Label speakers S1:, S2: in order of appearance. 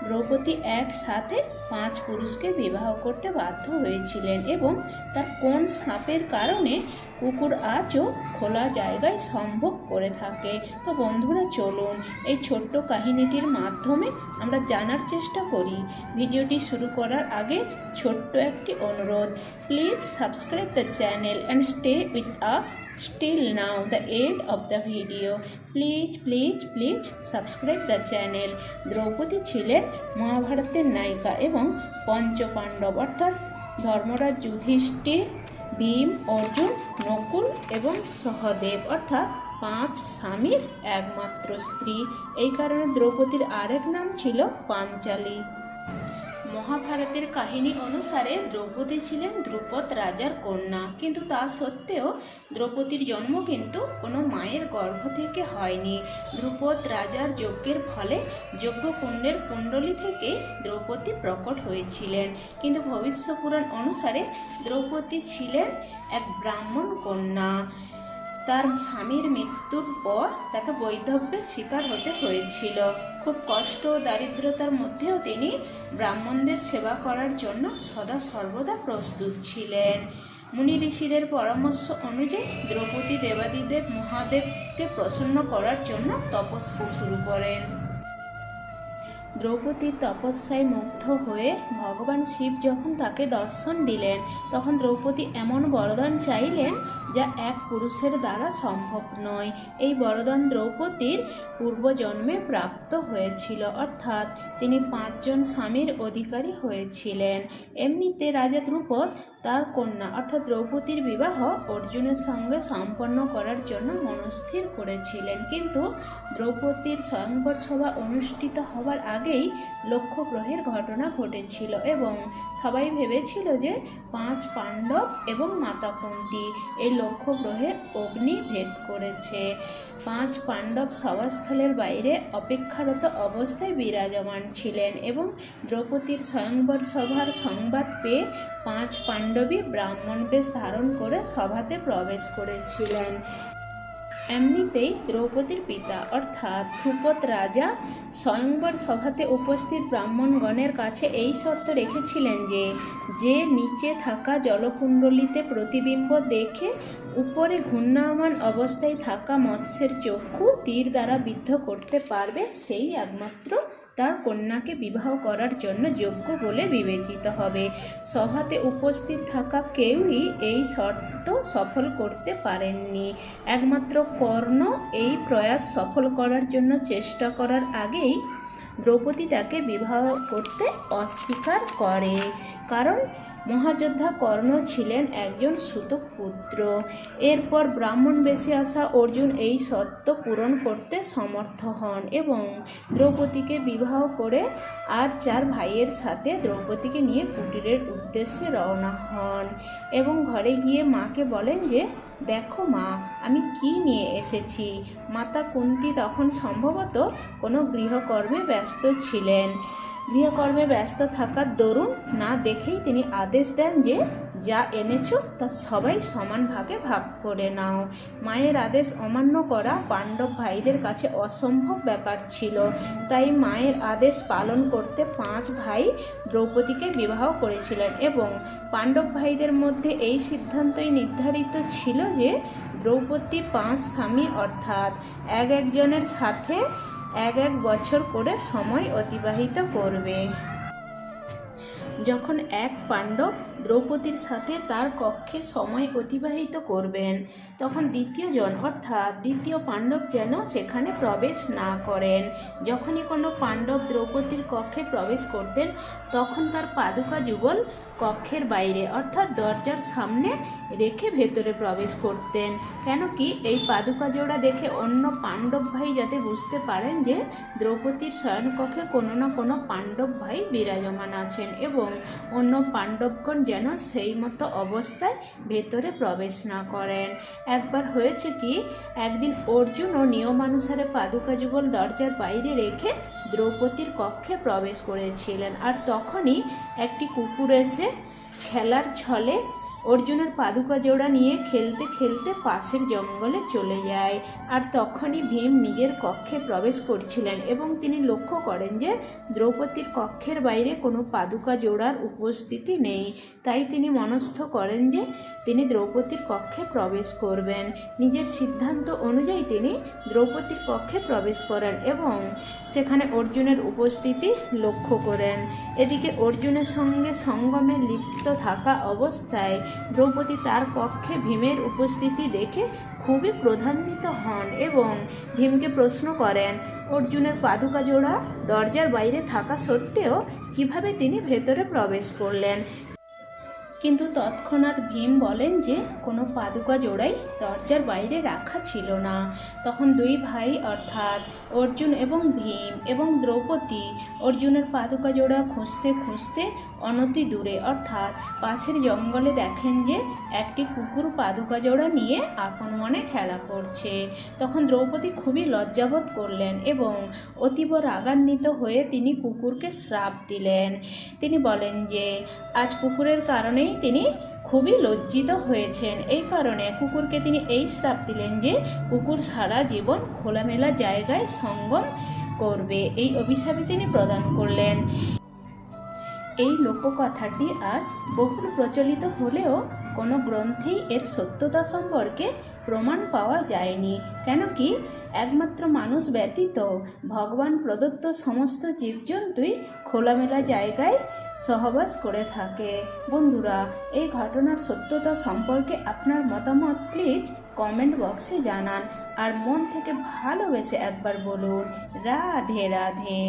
S1: দ্রৌপদী একসাথে 5 পুরুষকে বিবাহ করতে বাধ্য হয়েছিলেন এবং তার কোন শাপের কারণে কুকুর আজও খোলা জায়গায় সম্ভোগ করে থাকে। তো বন্ধুরা, চলুন এই ছোট্ট কাহিনীটির মাধ্যমে আমরা জানার চেষ্টা করি। ভিডিওটি শুরু করার আগে ছোট্ট একটি অনুরোধ, please subscribe the channel and stay with us till now the end of the video. Please subscribe the channel. Draupadi ছিলেন মহাভারতের নায়িকা এবং পঞ্চপাণ্ডব অর্থাৎ ধর্মরাজ যুধিষ্ঠির, ভীম, অর্জুন, নকুল এবং সহদেব অর্থাৎ 5 স্বামীর একমাত্র স্ত্রী। এই কারণে দ্রৌপদীর আরেক নাম ছিল পাঞ্চালী। মহাভারতের কাহিনী অনুসারে দ্রৌপদী ছিলেন ধ্রুপদ রাজার কন্যা, কিন্তু তা সত্ত্বেও দ্রৌপদীর জন্ম কিন্তু কোনো মায়ের গর্ভ থেকে হয়নি। ধ্রুপদ রাজার যজ্ঞের ফলে যজ্ঞকুণ্ডের কুণ্ডলী থেকে দ্রৌপদী প্রকট হয়েছিলেন, কিন্তু ভবিষ্য পুরাণ অনুসারে দ্রৌপদী ছিলেন এক ব্রাহ্মণ কন্যা। তার স্বামীর মৃত্যুর পর তাকে বৈধব্যের শিকার হতে হয়েছিল। খুব কষ্ট ও দারিদ্রতার মধ্যেও তিনি ব্রাহ্মণদের সেবা করার জন্য সদা সর্বদা প্রস্তুত ছিলেন। মুনি ঋষিদের পরামর্শ অনুযায়ী দ্রৌপদী দেবাদিদেব মহাদেবকে প্রসন্ন করার জন্য তপস্যা শুরু করেন। দ্রৌপদীর তপস্যায় মুগ্ধ হয়ে ভগবান শিব যখন তাকে দর্শন দিলেন, তখন দ্রৌপদী এমন বরদান চাইলেন যা এক পুরুষের দ্বারা সম্ভব নয়। এই বরদান দ্রৌপদীর পূর্বজন্মে প্রাপ্ত হয়েছিল, অর্থাৎ তিনি 5 জন স্বামীর অধিকারী হয়েছিলেন। এমনিতে রাজা ধ্রুপদ তার কন্যা অর্থাৎ দ্রৌপদীর বিবাহ অর্জুনের সঙ্গে সম্পন্ন করার জন্য মনস্থির করেছিলেন, কিন্তু দ্রৌপদীর স্বয়ংবর সভা অনুষ্ঠিত হবার আগেই লক্ষ্য গ্রহের ঘটনা ঘটেছিল এবং সবাই ভেবেছিল যে 5 পাণ্ডব এবং মাতা কুন্তী এই লক্ষ্য গ্রহের অগ্নি ভেদ করেছে। 5 পাণ্ডব সভাস্থলের বাইরে অপেক্ষারত অবস্থায় বিরাজমান ছিলেন এবং দ্রৌপদীর স্বয়ংবর সভার সংবাদ পেয়ে 5 পাণ্ডবী ব্রাহ্মণ বেশ ধারণ করে সভাতে প্রবেশ করেছিলেন। এমনিতেই দ্রৌপদীর পিতা অর্থাৎ ধ্রুপদ রাজা স্বয়ংবর সভাতে উপস্থিত ব্রাহ্মণগণের কাছে এই শর্ত রেখেছিলেন যে নিচে থাকা জলকুণ্ডলিতে প্রতিবিম্ব দেখে উপরে ঘূর্ণায়মান অবস্থায় থাকা মৎস্যের চক্ষু তীর দ্বারা বিদ্ধ করতে পারবে, সেই একমাত্র তার কন্যাকে বিবাহ করার জন্য যোগ্য বলে বিবেচিত হবে। সভাতে উপস্থিত থাকা কেউই এই শর্ত সফল করতে পারেননি। একমাত্র কর্ণ এই প্রয়াস সফল করার জন্য চেষ্টা করার আগেই দ্রৌপদী তাকে বিবাহ করতে অস্বীকার করে, কারণ মহাযোদ্ধা কর্ণ ছিলেন একজন সূতক পুত্র। এরপর ব্রাহ্মণ বেশে আসা অর্জুন এই শর্ত পূরণ করতে সমর্থ হন এবং দ্রৌপদীকে বিবাহ করে আর 4 ভাইয়ের সাথে দ্রৌপদীকে নিয়ে কুটিরের উদ্দেশ্যে রওনা হন এবং ঘরে গিয়ে মাকে বলেন যে, দেখো মা, আমি কি নিয়ে এসেছি। মাতা কুন্তী তখন সম্ভবত কোনো গৃহকর্মে ব্যস্ত ছিলেন। গৃহকর্মে ব্যস্ত থাকার দরুন না দেখেই তিনি আদেশ দেন যে, যা এনেছো তা সবাই সমান ভাগে ভাগ করে নাও। মায়ের আদেশ অমান্য করা পাণ্ডব ভাইদের কাছে অসম্ভব ব্যাপার ছিল, তাই মায়ের আদেশ পালন করতে 5 ভাই দ্রৌপদীকে বিবাহ করেছিলেন এবং পাণ্ডব ভাইদের মধ্যে এই সিদ্ধান্তই নির্ধারিত ছিল যে দ্রৌপদী 5 স্বামী অর্থাৎ একজনের সাথে 1 বছর করে সময় অতিবাহিত করবে। যখন এক পাণ্ডব দ্রৌপদীর সাথে তার কক্ষে সময় অতিবাহিত করবেন, তখন দ্বিতীয় জন অর্থাৎ দ্বিতীয় পাণ্ডব যেন সেখানে প্রবেশ না করেন। যখনই কোনো পাণ্ডব দ্রৌপদীর কক্ষে প্রবেশ করতেন, তখন তার পাদুকা যুগল কক্ষের বাইরে অর্থাৎ দরজার সামনে রেখে ভেতরে প্রবেশ করতেন। কেন কি এই পাদুকা জোড়া দেখে অন্য পাণ্ডব ভাই যাতে বুঝতে পারেন যে দ্রৌপদীর শয়নকক্ষে কোনো না কোনো পাণ্ডব ভাই বিরাজমান আছেন এবং অন্য পাণ্ডবগণ যেন সেই মতো অবস্থায় ভেতরে প্রবেশ না করেন। একবার হয়েছে কি, একদিন অর্জুন ও নিয়মানুসারে পাদুকা যুগল দরজার বাইরে রেখে দ্রৌপদীর কক্ষে প্রবেশ করেছিলেন, আর তখনই একটি কুকুর এসে খেলার ছলে অর্জুনের পাদুকা জোড়া নিয়ে খেলতে খেলতে পাশের জঙ্গলে চলে যায়। আর তখনই ভীম নিজের কক্ষে প্রবেশ করছিলেন এবং তিনি লক্ষ্য করেন যে দ্রৌপদীর কক্ষের বাইরে কোনো পাদুকা জোড়ার উপস্থিতি নেই। তাই তিনি মনস্থ করেন যে তিনি দ্রৌপদীর কক্ষে প্রবেশ করবেন। নিজের সিদ্ধান্ত অনুযায়ী তিনি দ্রৌপদীর কক্ষে প্রবেশ করেন এবং সেখানে অর্জুনের উপস্থিতি লক্ষ্য করেন। এদিকে অর্জুনের সঙ্গে সঙ্গমে লিপ্ত থাকা অবস্থায় দ্রৌপদী তার কক্ষে ভীমের উপস্থিতি দেখে খুবই ক্রোধান্বিত হন এবং ভীমকে প্রশ্ন করেন অর্জুনের পাদুকা জোড়া দরজার বাইরে থাকা সত্ত্বেও কিভাবে তিনি ভেতরে প্রবেশ করলেন। কিন্তু তৎক্ষণাৎ ভীম বলেন যে কোনো পাদুকা জোড়াই দরজার বাইরে রাখা ছিল না। তখন দুই ভাই অর্থাৎ অর্জুন এবং ভীম এবং দ্রৌপদী অর্জুনের পাদুকা জোড়া খুঁজতে খুঁজতে অনতি দূরে অর্থাৎ পাশের জঙ্গলে দেখেন যে একটি কুকুর পাদুকা জোড়া নিয়ে আপন মনে খেলা করছে। তখন দ্রৌপদী খুবই লজ্জাবোধ করলেন এবং অতীব রাগান্বিত হয়ে তিনি কুকুরকে শ্রাপ দিলেন। তিনি বলেন যে আজ কুকুরের কারণেই তিনি খুবই লজ্জিত হয়েছেন। এই কারণে কুকুরকে তিনি এই শ্রাপ দিলেন যে কুকুর সারা জীবন খোলামেলা জায়গায় সঙ্গম করবে। এই অভিশাপই তিনি প্রদান করলেন। এই লোককথাটি আজ বহুল প্রচলিত হলেও কোনো গ্রন্থেই এর সত্যতা সম্পর্কে প্রমাণ পাওয়া যায়নি। কেন কি একমাত্র মানুষ ব্যতীত ভগবান প্রদত্ত সমস্ত জীবজন্তুই খোলামেলা জায়গায় সহবাস করে থাকে। বন্ধুরা, এই ঘটনার সত্যতা সম্পর্কে আপনার মতামত প্লিজ কমেন্ট বক্সে জানান আর মন থেকে ভালোবেসে একবার বলুন রাধে রাধে।